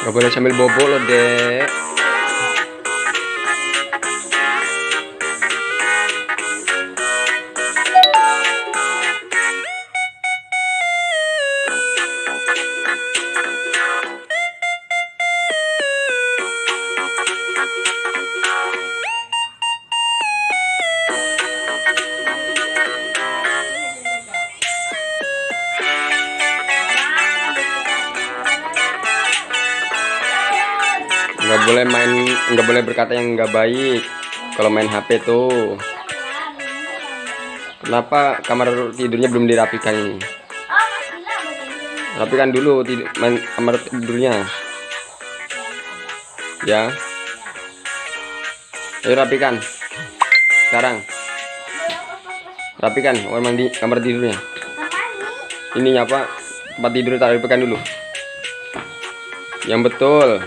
Gak boleh sambil bobo loh, Dek. Nggak boleh berkata yang nggak baik kalau main HP tuh. Kenapa kamar tidurnya belum dirapikan ini? Rapikan dulu main kamar tidurnya. Ya. Ayo rapikan. Sekarang. Rapikan kamar mandi, kamar tidurnya. Ininya apa? Tempat tidur tak rapikan dulu. Yang betul.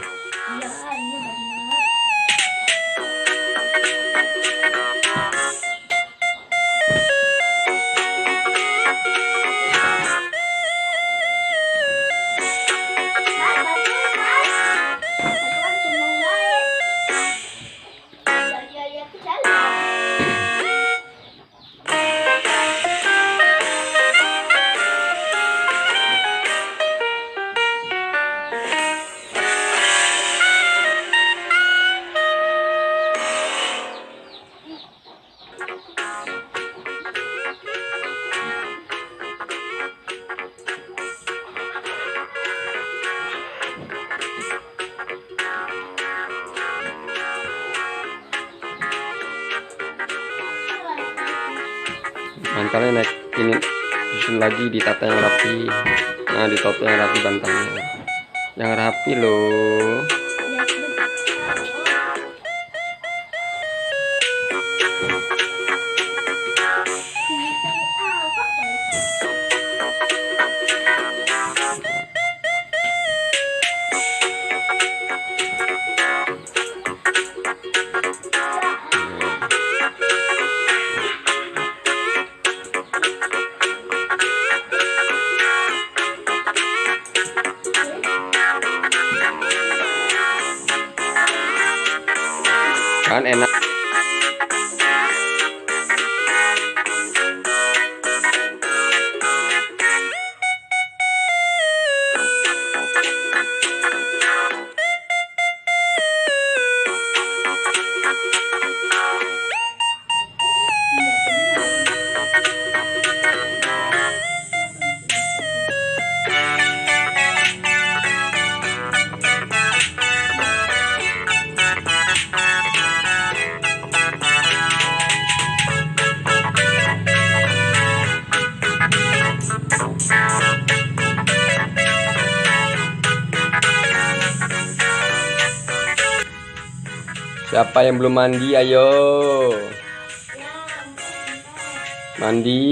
Bantalnya naik ini, susun lagi, ditata yang rapi. Nah, ditata yang rapi bantalnya, yang rapi loh. Kan enak. Siapa yang belum mandi? Ayo mandi.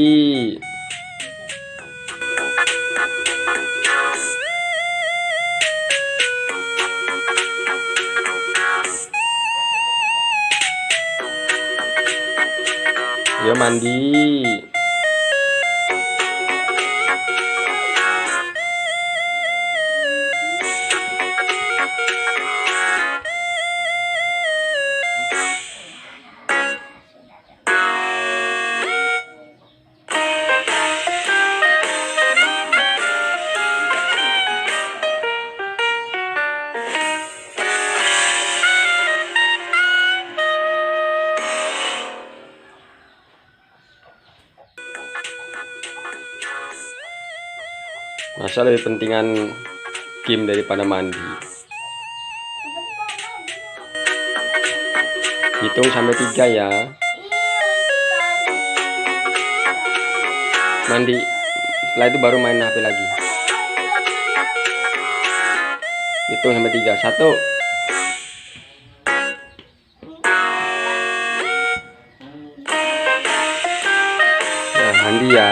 Ayo mandi. Masa lebih pentingan game daripada mandi? Hitung sampai 3 ya. Mandi. Setelah itu baru main HP lagi. Hitung sampai 3. 1. Nah, mandi ya.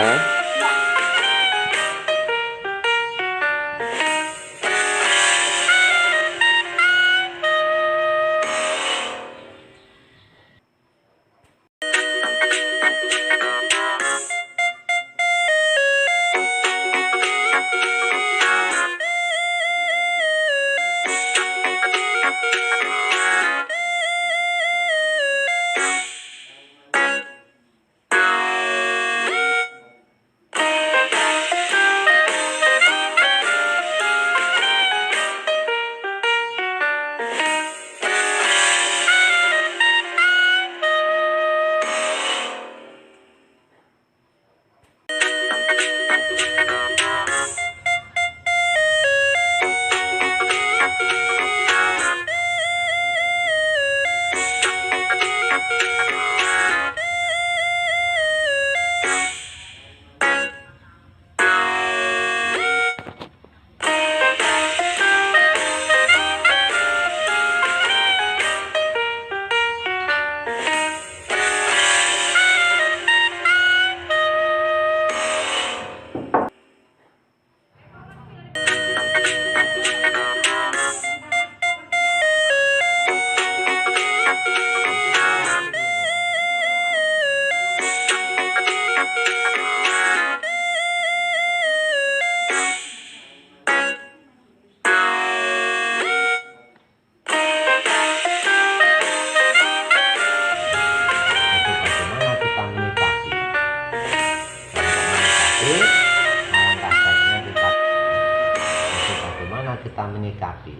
tadi.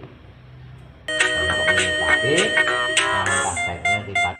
Untuk menit tadi, langkah baiknya kita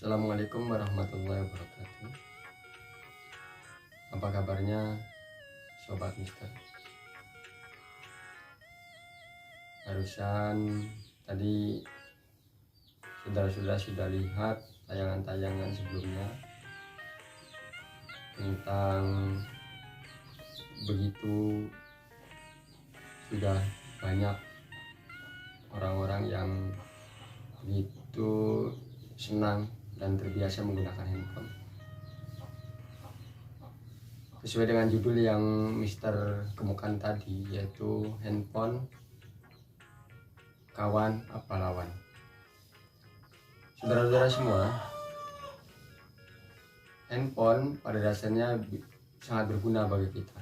Assalamualaikum warahmatullahi wabarakatuh. Apa kabarnya Sobat Mister? Barusan tadi saudara-saudara sudah lihat tayangan-tayangan sebelumnya tentang begitu sudah banyak orang-orang yang begitu senang dan terbiasa menggunakan handphone. Sesuai dengan judul yang Mister kemukan tadi, yaitu handphone kawan apa lawan. Saudara-saudara semua, handphone pada dasarnya sangat berguna bagi kita,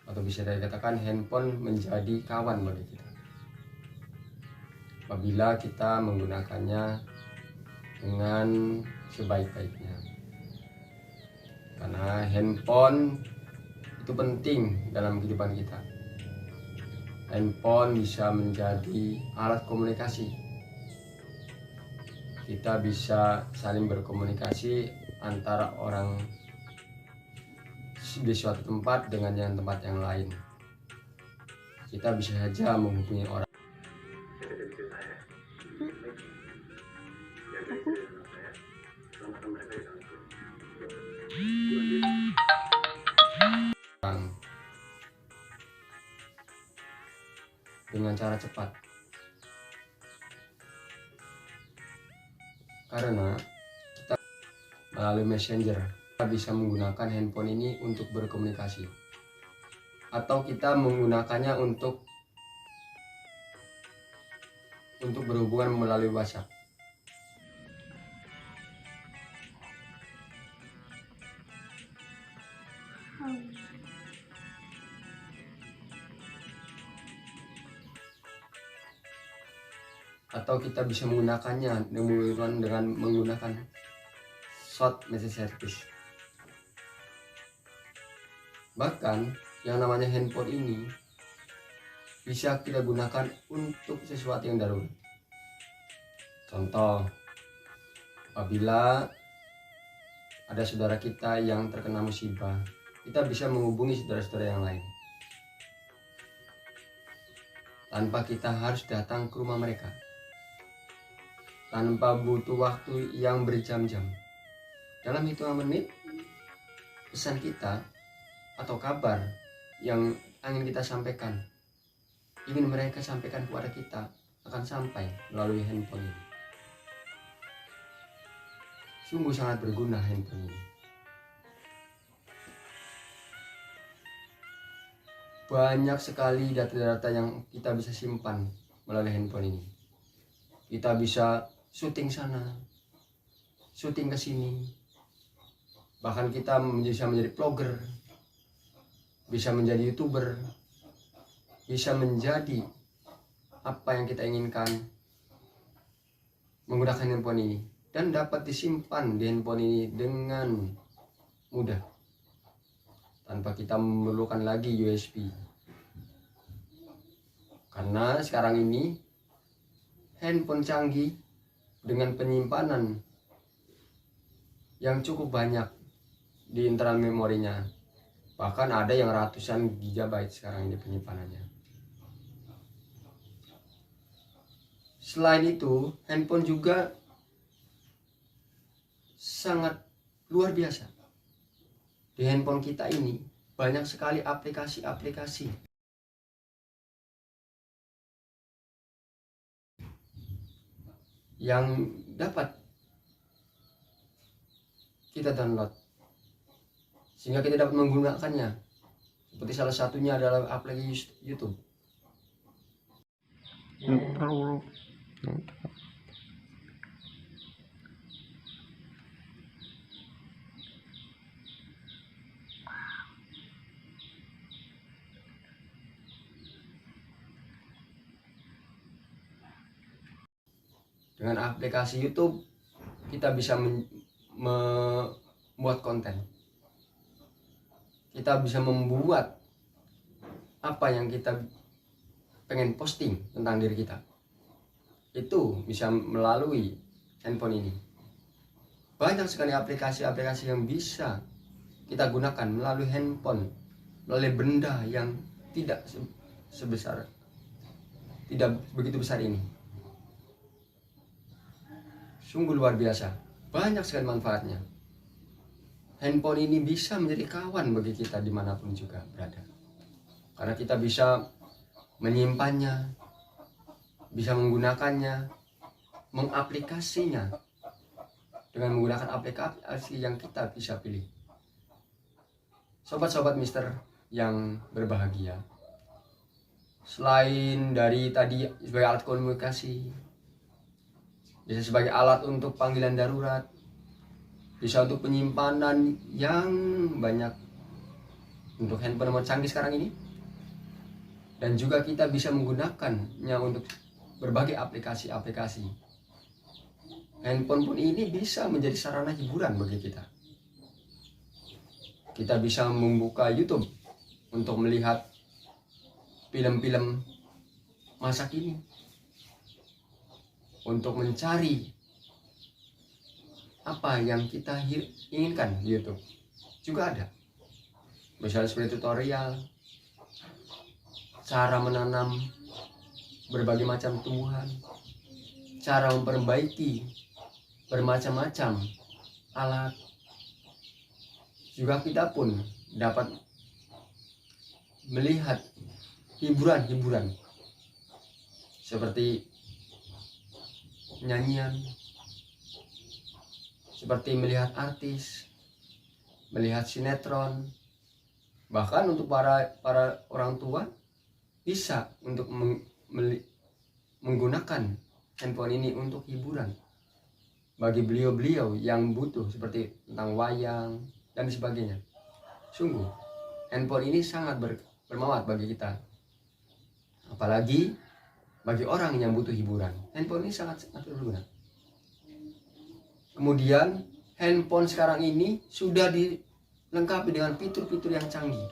atau bisa dikatakan handphone menjadi kawan bagi kita apabila kita menggunakannya dengan sebaik-baiknya. Karena handphone itu penting dalam kehidupan kita. Handphone bisa menjadi alat komunikasi. Kita bisa saling berkomunikasi antara orang di suatu tempat dengan yang tempat yang lain. Kita bisa saja menghubungi orang dengan cara cepat, karena kita melalui messenger kita bisa menggunakan handphone ini untuk berkomunikasi, atau kita menggunakannya untuk berhubungan melalui WhatsApp. atau kita bisa menggunakannya dengan menggunakan short message service. Bahkan yang namanya handphone ini bisa kita gunakan untuk sesuatu yang darurat. Contoh, apabila ada saudara kita yang terkena musibah, kita bisa menghubungi saudara-saudara yang lain tanpa kita harus datang ke rumah mereka, tanpa butuh waktu yang berjam-jam. Dalam hitungan menit, pesan kita atau kabar yang ingin kita sampaikan, ingin mereka sampaikan kepada kita, akan sampai melalui handphone ini. Sungguh sangat berguna handphone ini. Banyak sekali data-data yang kita bisa simpan melalui handphone ini. Kita bisa syuting sana, syuting ke sini. Bahkan kita bisa menjadi vlogger, bisa menjadi YouTuber, bisa menjadi apa yang kita inginkan menggunakan handphone ini, dan dapat disimpan di handphone ini dengan mudah tanpa kita memerlukan lagi USB. Karena sekarang ini handphone canggih dengan penyimpanan yang cukup banyak di internal memorinya, bahkan ada yang ratusan gigabyte sekarang ini penyimpanannya. Selain itu, handphone juga sangat luar biasa. Di handphone kita ini banyak sekali aplikasi-aplikasi yang dapat kita download sehingga kita dapat menggunakannya. Seperti salah satunya adalah aplikasi YouTube. Dengan aplikasi YouTube kita bisa membuat konten. Kita bisa membuat apa yang kita pengen posting tentang diri kita. Itu bisa melalui handphone ini. Banyak sekali aplikasi-aplikasi yang bisa kita gunakan melalui handphone, melalui benda yang tidak begitu besar ini. Sungguh luar biasa, banyak sekali manfaatnya. Handphone ini bisa menjadi kawan bagi kita dimanapun juga berada. Karena kita bisa menyimpannya, bisa menggunakannya, mengaplikasinya dengan menggunakan aplikasi yang kita bisa pilih. Sobat-sobat Mister yang berbahagia, selain dari tadi sebagai alat komunikasi, bisa sebagai alat untuk panggilan darurat, bisa untuk penyimpanan yang banyak untuk handphone nomor canggih sekarang ini, dan juga kita bisa menggunakannya untuk berbagai aplikasi-aplikasi. Handphone pun ini bisa menjadi sarana hiburan bagi kita. Kita bisa membuka YouTube untuk melihat film-film masa kini, untuk mencari apa yang kita inginkan di YouTube. Juga ada misalnya seperti tutorial cara menanam berbagai macam tumbuhan, cara memperbaiki bermacam-macam alat. Juga kita pun dapat melihat hiburan-hiburan seperti nyanyian, seperti melihat artis, melihat sinetron. Bahkan untuk para orang tua bisa untuk menggunakan handphone ini untuk hiburan bagi beliau-beliau yang butuh seperti tentang wayang dan sebagainya. Sungguh handphone ini sangat bermanfaat bagi kita, apalagi bagi orang yang butuh hiburan. Handphone ini sangat berguna. Kemudian handphone sekarang ini sudah dilengkapi dengan fitur-fitur yang canggih.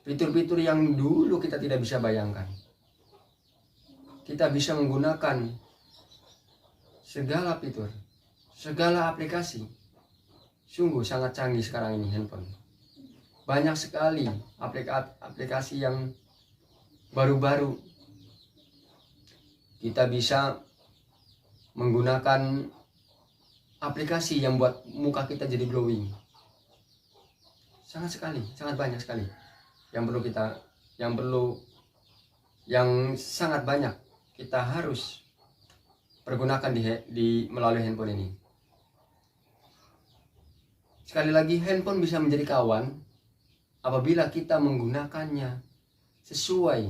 Fitur-fitur yang dulu kita tidak bisa bayangkan. Kita bisa menggunakan segala fitur, segala aplikasi. Sungguh sangat canggih sekarang ini handphone. Banyak sekali aplikasi yang baru-baru. Kita bisa menggunakan aplikasi yang buat muka kita jadi glowing. Sangat banyak sekali yang sangat banyak kita harus pergunakan melalui handphone ini. Sekali lagi, handphone bisa menjadi kawan apabila kita menggunakannya sesuai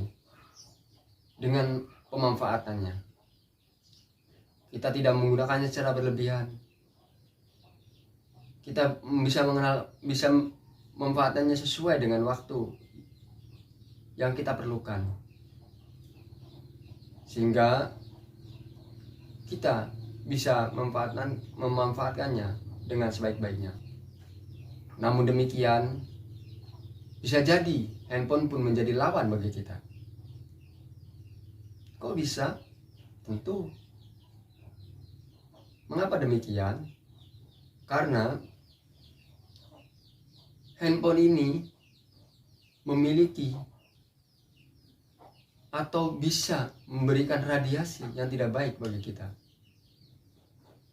dengan pemanfaatannya. Kita tidak menggunakannya secara berlebihan. Kita bisa memanfaatkannya sesuai dengan waktu yang kita perlukan, sehingga kita bisa memanfaatkannya dengan sebaik-baiknya. Namun demikian, bisa jadi handphone pun menjadi lawan bagi kita. Kok bisa? Tentu. Mengapa demikian? Karena handphone ini memiliki atau bisa memberikan radiasi yang tidak baik bagi kita.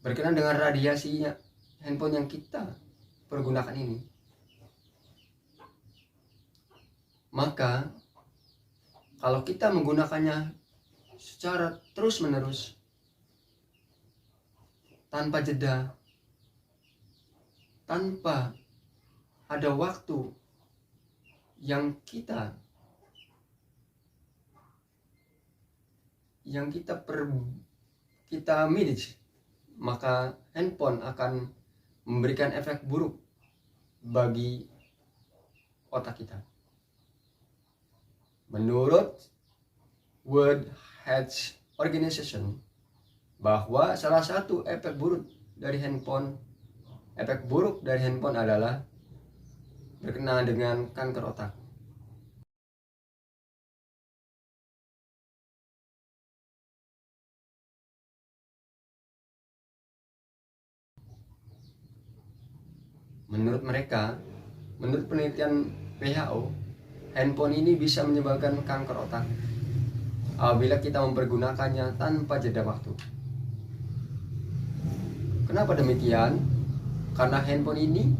Berkenaan dengan radiasinya handphone yang kita pergunakan ini, maka kalau kita menggunakannya secara terus-menerus tanpa jeda, tanpa ada waktu yang kita manage, maka handphone akan memberikan efek buruk bagi otak kita. Menurut World Health Organization, bahwa salah satu efek buruk dari handphone adalah berkenaan dengan kanker otak. Menurut penelitian WHO, handphone ini bisa menyebabkan kanker otak apabila kita mempergunakannya tanpa jeda waktu. Kenapa demikian? Karena handphone ini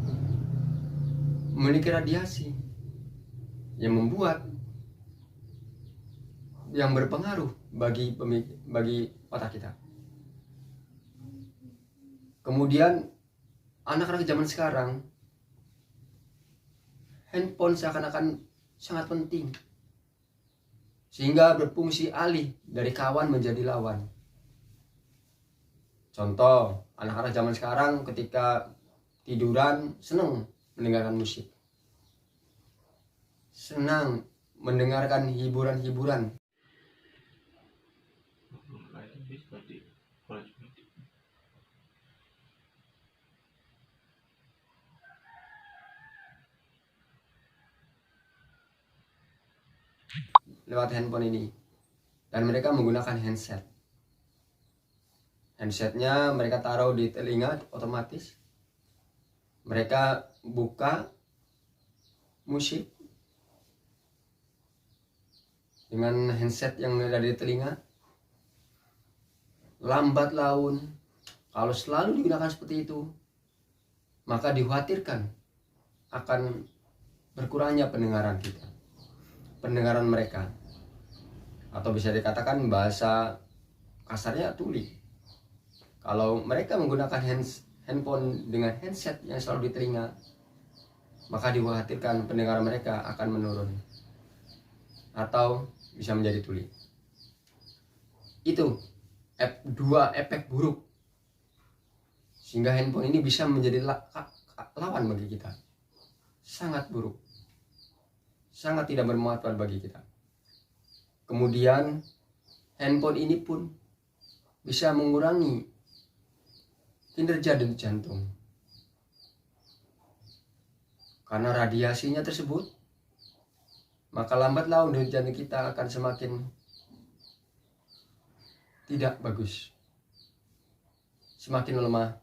memiliki radiasi yang berpengaruh bagi otak kita. Kemudian anak-anak zaman sekarang, handphone seakan-akan sangat penting, sehingga berfungsi alih dari kawan menjadi lawan. Contoh, anak-anak zaman sekarang ketika tiduran senang mendengarkan musik, senang mendengarkan hiburan-hiburan. Lewat handphone ini, dan mereka menggunakan handsetnya mereka taruh di telinga, otomatis mereka buka musik dengan handset yang ada di telinga. Lambat laun, kalau selalu digunakan seperti itu, maka dikhawatirkan akan berkurangnya pendengaran mereka, atau bisa dikatakan bahasa kasarnya tuli. Kalau mereka menggunakan handphone dengan handset yang selalu di telinga, maka dikhawatirkan pendengaran mereka akan menurun atau bisa menjadi tuli. Itu dua efek buruk, sehingga handphone ini bisa menjadi lawan bagi kita. Sangat buruk, sangat tidak bermanfaat bagi kita. Kemudian handphone ini pun bisa mengurangi kinerja denyut jantung. Karena radiasinya tersebut, maka lambat laun denyut jantung kita akan semakin tidak bagus, semakin lemah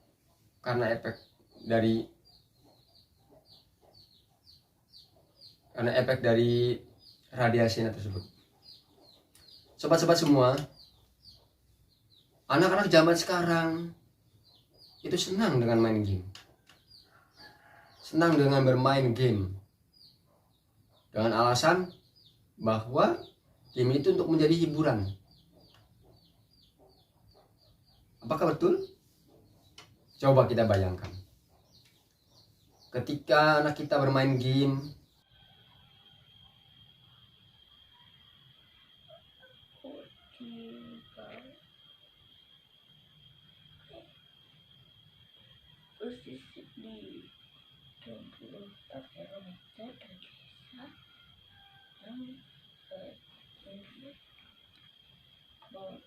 karena efek dari radiasinya tersebut. Sobat-sobat semua, anak-anak zaman sekarang itu senang dengan main game, senang dengan bermain game, dengan alasan bahwa game itu untuk menjadi hiburan. Apakah betul? Coba kita bayangkan. Ketika anak kita bermain game, posisi di 24 kilometer dari desa yang ini bahwa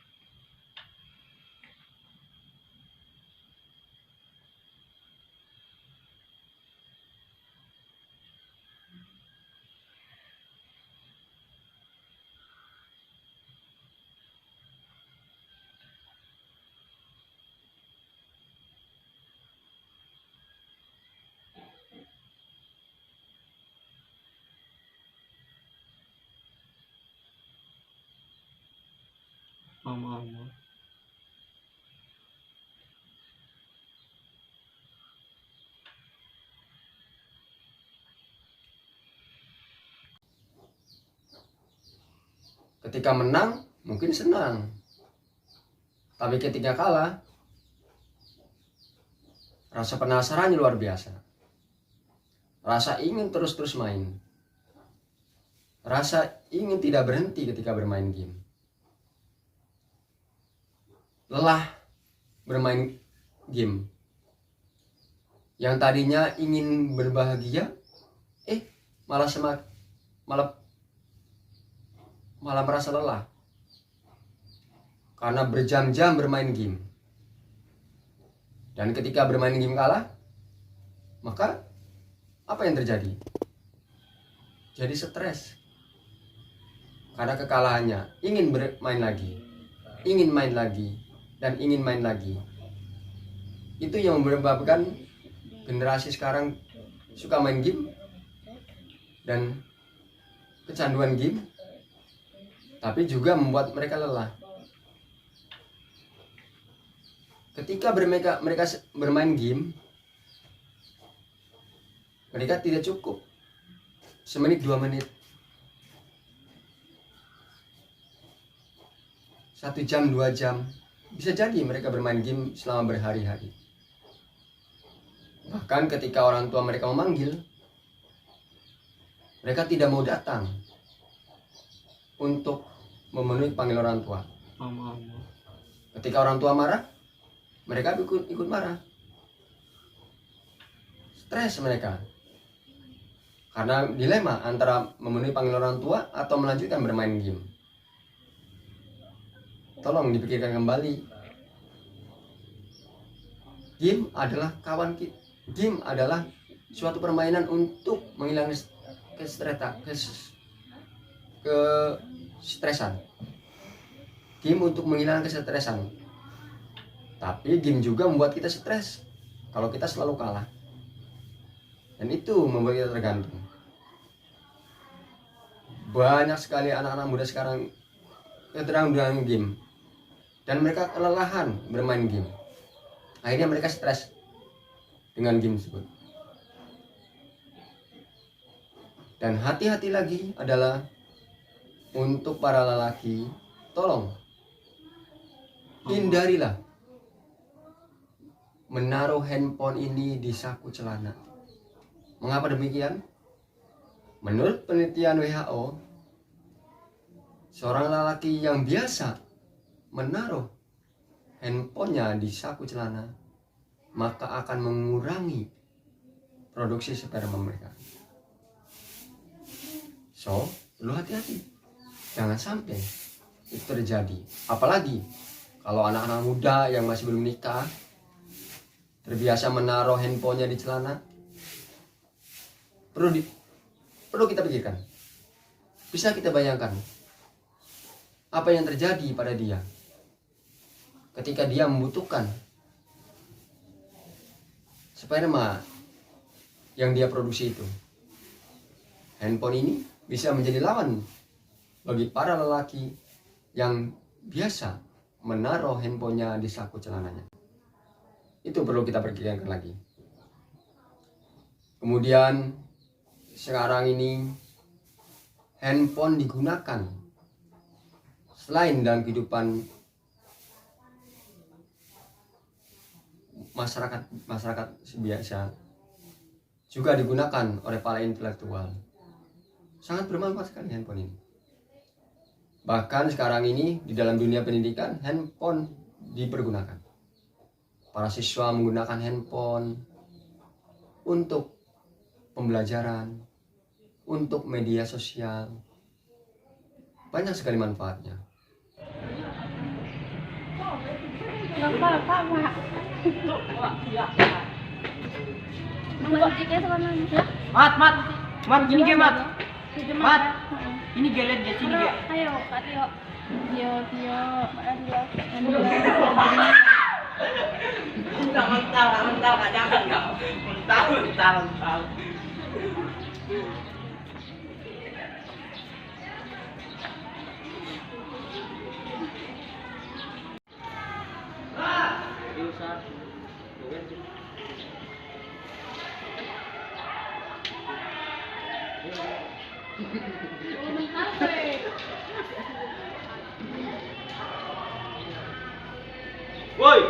Mama. ketika menang mungkin senang, tapi ketika kalah rasa penasarannya luar biasa, rasa ingin terus-terus main, rasa ingin tidak berhenti ketika bermain game, lelah bermain game. Yang tadinya ingin berbahagia, malah merasa lelah karena berjam-jam bermain game. Dan ketika bermain game kalah, maka apa yang terjadi? Jadi stres karena kekalahannya, ingin bermain lagi, ingin main lagi, dan ingin main lagi. Itu yang menyebabkan generasi sekarang suka main game dan kecanduan game, tapi juga membuat mereka lelah. Ketika mereka bermain game, mereka tidak cukup semenit 2 menit, 1 jam 2 jam, bisa jadi mereka bermain game selama berhari-hari. Bahkan ketika orang tua mereka memanggil, mereka tidak mau datang untuk memenuhi panggilan orang tua. Ketika orang tua marah, mereka ikut marah. Stres mereka karena dilema antara memenuhi panggilan orang tua atau melanjutkan bermain game. Tolong dipikirkan kembali. Game adalah kawan kita. Game adalah suatu permainan untuk menghilangkan kesetresan. Game untuk menghilangkan kesetresan. Tapi game juga membuat kita stres kalau kita selalu kalah. Dan itu membuat kita tergantung. Banyak sekali anak-anak muda sekarang tergantung dengan game. Dan mereka kelelahan bermain game. Akhirnya mereka stres dengan game tersebut. Dan hati-hati lagi adalah untuk para lelaki, tolong hindarilah menaruh handphone ini di saku celana. Mengapa demikian? Menurut penelitian WHO, seorang lelaki yang biasa menaruh handphonenya di saku celana, maka akan mengurangi produksi sperma mereka. So, perlu hati-hati. Jangan sampai itu terjadi. Apalagi kalau anak-anak muda yang masih belum nikah terbiasa menaruh handphonenya di celana. Perlu kita pikirkan. Bisa kita bayangkan apa yang terjadi pada dia ketika dia membutuhkan sperma yang dia produksi itu. Handphone ini bisa menjadi lawan bagi para lelaki yang biasa menaruh handphonenya di saku celananya. Itu perlu kita pikirkan lagi. Kemudian sekarang ini handphone digunakan selain dalam kehidupan masyarakat biasa, juga digunakan oleh para intelektual. Sangat bermanfaat sekali handphone ini. Bahkan sekarang ini di dalam dunia pendidikan handphone dipergunakan. Para siswa menggunakan handphone untuk pembelajaran, untuk media sosial. Banyak sekali manfaatnya. Mat, gini ge mat. Mat, ini gelet dia sini ge. Ayo, Tio. Tio. Mental, jangan kau. Mental. Woi.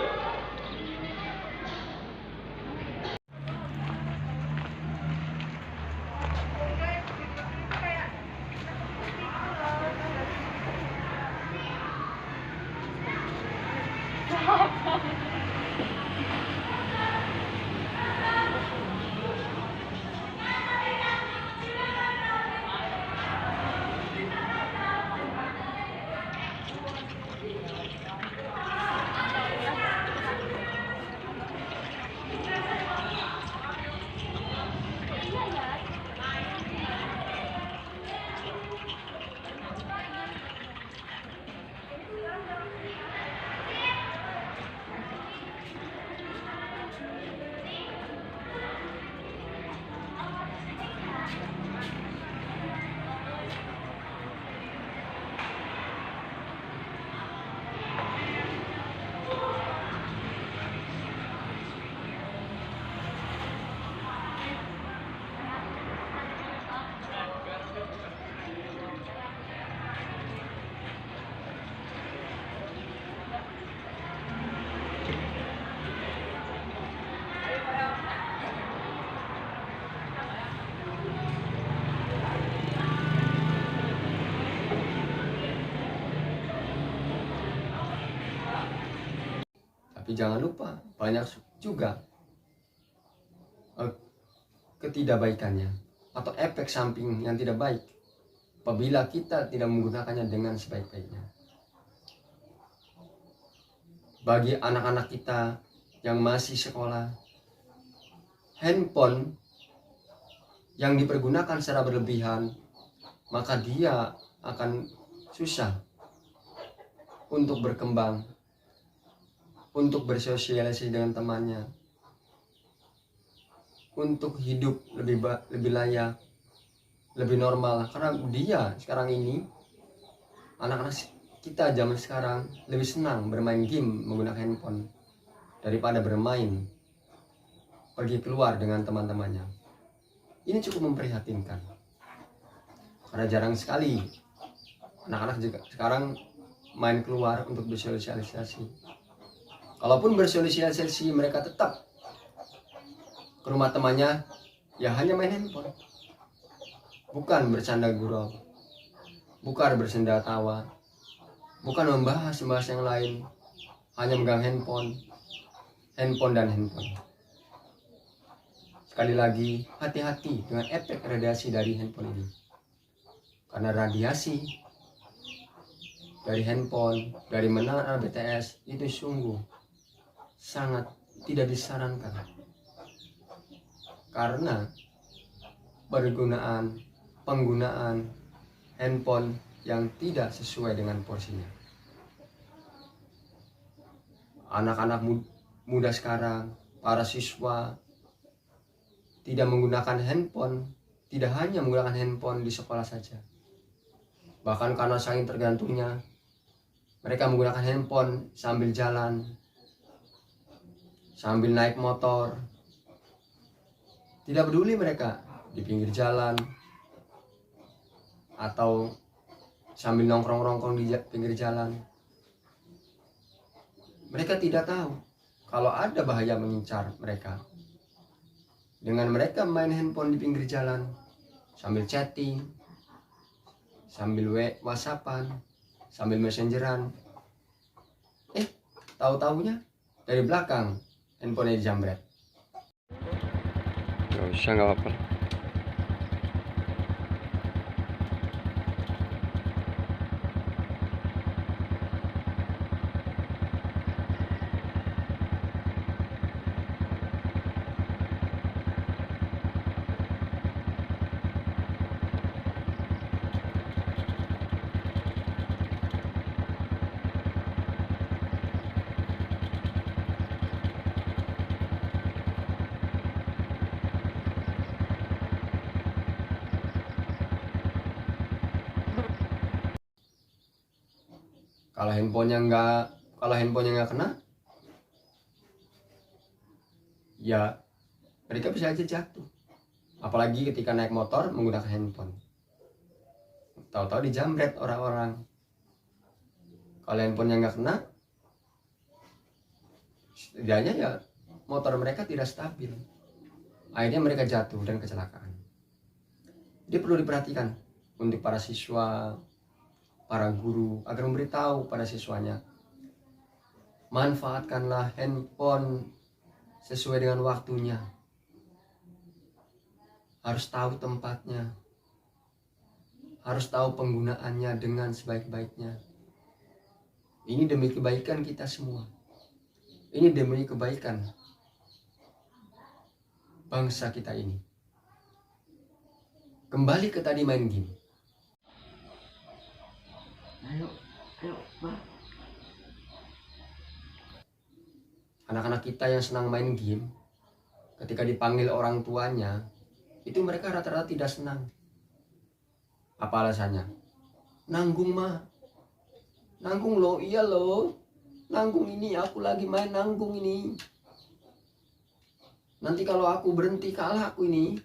Tapi jangan lupa, banyak juga ketidakbaikannya atau efek samping yang tidak baik apabila kita tidak menggunakannya dengan sebaik-baiknya. Bagi anak-anak kita yang masih sekolah, handphone yang dipergunakan secara berlebihan, maka dia akan susah untuk berkembang, untuk bersosialisasi dengan temannya, untuk hidup lebih layak, lebih normal. Karena dia sekarang ini, anak-anak kita zaman sekarang lebih senang bermain game menggunakan handphone daripada bermain pergi keluar dengan teman-temannya. Ini cukup memprihatinkan, karena jarang sekali anak-anak juga sekarang main keluar untuk bersosialisasi. Kalaupun bersosialisasi, mereka tetap ke rumah temannya, ya hanya main handphone, bukan bercanda gurau, bukan bersenda tawa, bukan membahas yang lain, hanya megang handphone dan handphone. Sekali lagi, hati-hati dengan efek radiasi dari handphone ini, karena radiasi dari handphone, dari menara BTS itu sungguh sangat tidak disarankan. Karena penggunaan handphone yang tidak sesuai dengan porsinya. Anak-anak muda sekarang, para siswa tidak menggunakan handphone, tidak hanya menggunakan handphone di sekolah saja. Bahkan karena saking tergantungnya, mereka menggunakan handphone sambil jalan, sambil naik motor. Tidak peduli mereka di pinggir jalan atau sambil nongkrong-nongkrong di pinggir jalan. Mereka tidak tahu kalau ada bahaya mengincar mereka. Dengan mereka main handphone di pinggir jalan, sambil chatting, sambil WhatsAppan, sambil messengeran. Tahu-taunya dari belakang handphonenya dijambret. Gak usah, gak apa-apa. Kalau handphonenya nggak kena, ya mereka bisa aja jatuh. Apalagi ketika naik motor menggunakan handphone, tahu-tahu dijambret orang-orang. Kalau handphonenya nggak kena, setidaknya ya motor mereka tidak stabil. Akhirnya mereka jatuh dan kecelakaan. Jadi perlu diperhatikan untuk para siswa, para guru, agar memberitahu pada siswanya, manfaatkanlah handphone sesuai dengan waktunya. Harus tahu tempatnya, harus tahu penggunaannya dengan sebaik-baiknya. Ini demi kebaikan kita semua. Ini demi kebaikan bangsa kita ini. Kembali ke tadi main game. Ayo, Bang. Anak-anak kita yang senang main game, ketika dipanggil orang tuanya, itu mereka rata-rata tidak senang. Apa alasannya? Nanggung mah. Nanggung loh, iya loh. Nanggung ini, aku lagi main nanggung ini. Nanti kalau aku berhenti kalah aku ini.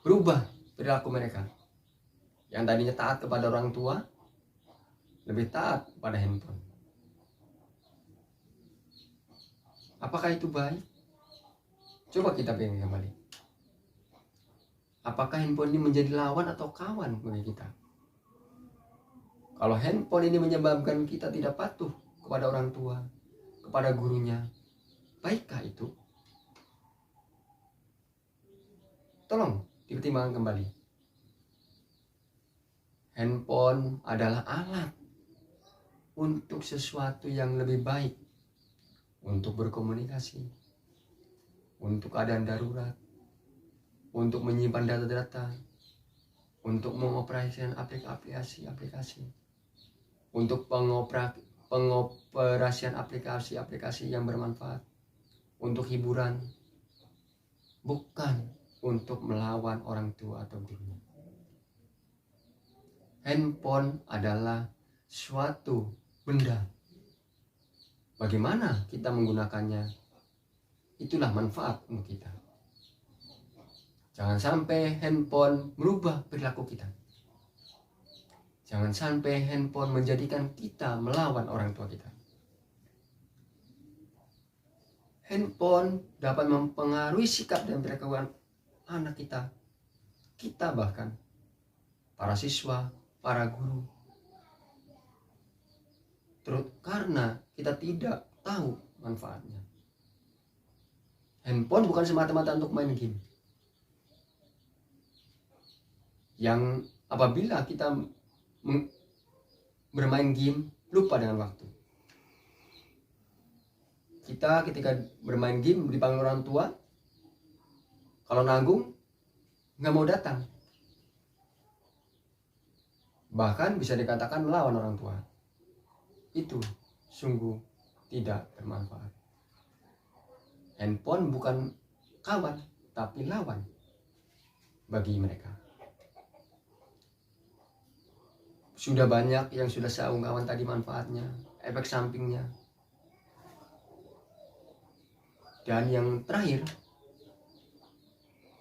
Berubah perilaku mereka. Yang tadinya taat kepada orang tua, lebih taat pada handphone. Apakah itu baik? Coba kita pikir kembali. Apakah handphone ini menjadi lawan atau kawan bagi kita? Kalau handphone ini menyebabkan kita tidak patuh kepada orang tua, kepada gurunya, baikkah itu? Tolong dipertimbangkan kembali. Handphone adalah alat untuk sesuatu yang lebih baik, untuk berkomunikasi, untuk keadaan darurat, untuk menyimpan data-data, untuk mengoperasikan aplikasi-aplikasi, untuk pengoperasian aplikasi-aplikasi yang bermanfaat, untuk hiburan, bukan untuk melawan orang tua atau gurunya. Handphone adalah suatu benda. Bagaimana kita menggunakannya, itulah manfaat untuk kita. Jangan sampai handphone merubah perilaku kita. Jangan sampai handphone menjadikan kita melawan orang tua kita. Handphone dapat mempengaruhi sikap dan perilaku anak kita. Kita bahkan, para siswa, para guru. Terus karena kita tidak tahu manfaatnya. Handphone bukan semata-mata untuk main game. Yang apabila kita bermain game lupa dengan waktu. Kita ketika bermain game dipanggil orang tua, kalau nanggung nggak mau datang. Bahkan bisa dikatakan melawan orang tua. Itu sungguh tidak bermanfaat. Handphone bukan kawan, tapi lawan bagi mereka. Sudah banyak yang sudah saya ungkapkan tadi manfaatnya, efek sampingnya. Dan yang terakhir,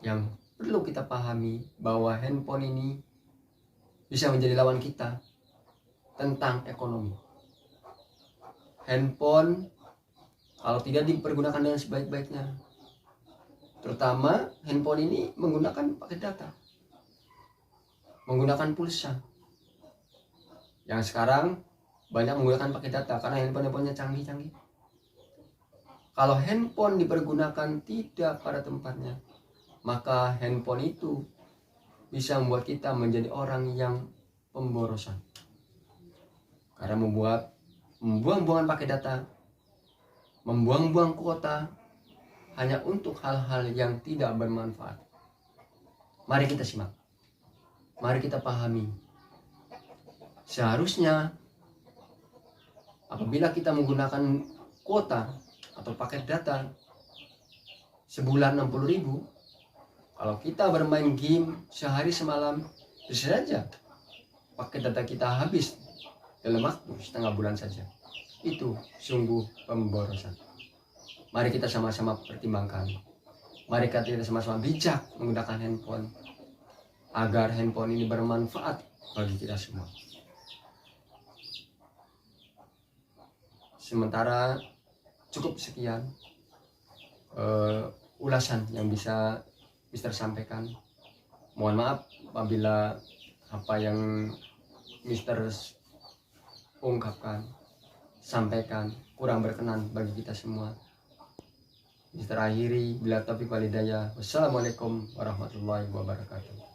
yang perlu kita pahami bahwa handphone ini bisa menjadi lawan kita tentang ekonomi. Handphone kalau tidak dipergunakan dengan sebaik-baiknya, terutama handphone ini menggunakan paket data, menggunakan pulsa. Yang sekarang banyak menggunakan paket data karena handphone-handphonenya canggih-canggih. Kalau handphone dipergunakan tidak pada tempatnya, maka handphone itu bisa membuat kita menjadi orang yang pemborosan. Karena membuang-buangan pakai data, membuang-buang kuota hanya untuk hal-hal yang tidak bermanfaat. Mari kita simak, mari kita pahami. Seharusnya apabila kita menggunakan kuota atau paket data sebulan 60.000, kalau kita bermain game sehari semalam, bisa saja paket data kita habis dalam waktu setengah bulan saja. Itu sungguh pemborosan. Mari kita sama-sama pertimbangkan. Mari kita sama-sama bijak menggunakan handphone agar handphone ini bermanfaat bagi kita semua. Sementara cukup sekian ulasan yang bisa Mister sampaikan. Mohon maaf apabila apa yang Mister ungkapkan, sampaikan kurang berkenan bagi kita semua. Mister akhiri, bila taufiq wal hidayah. Wassalamualaikum warahmatullahi wabarakatuh.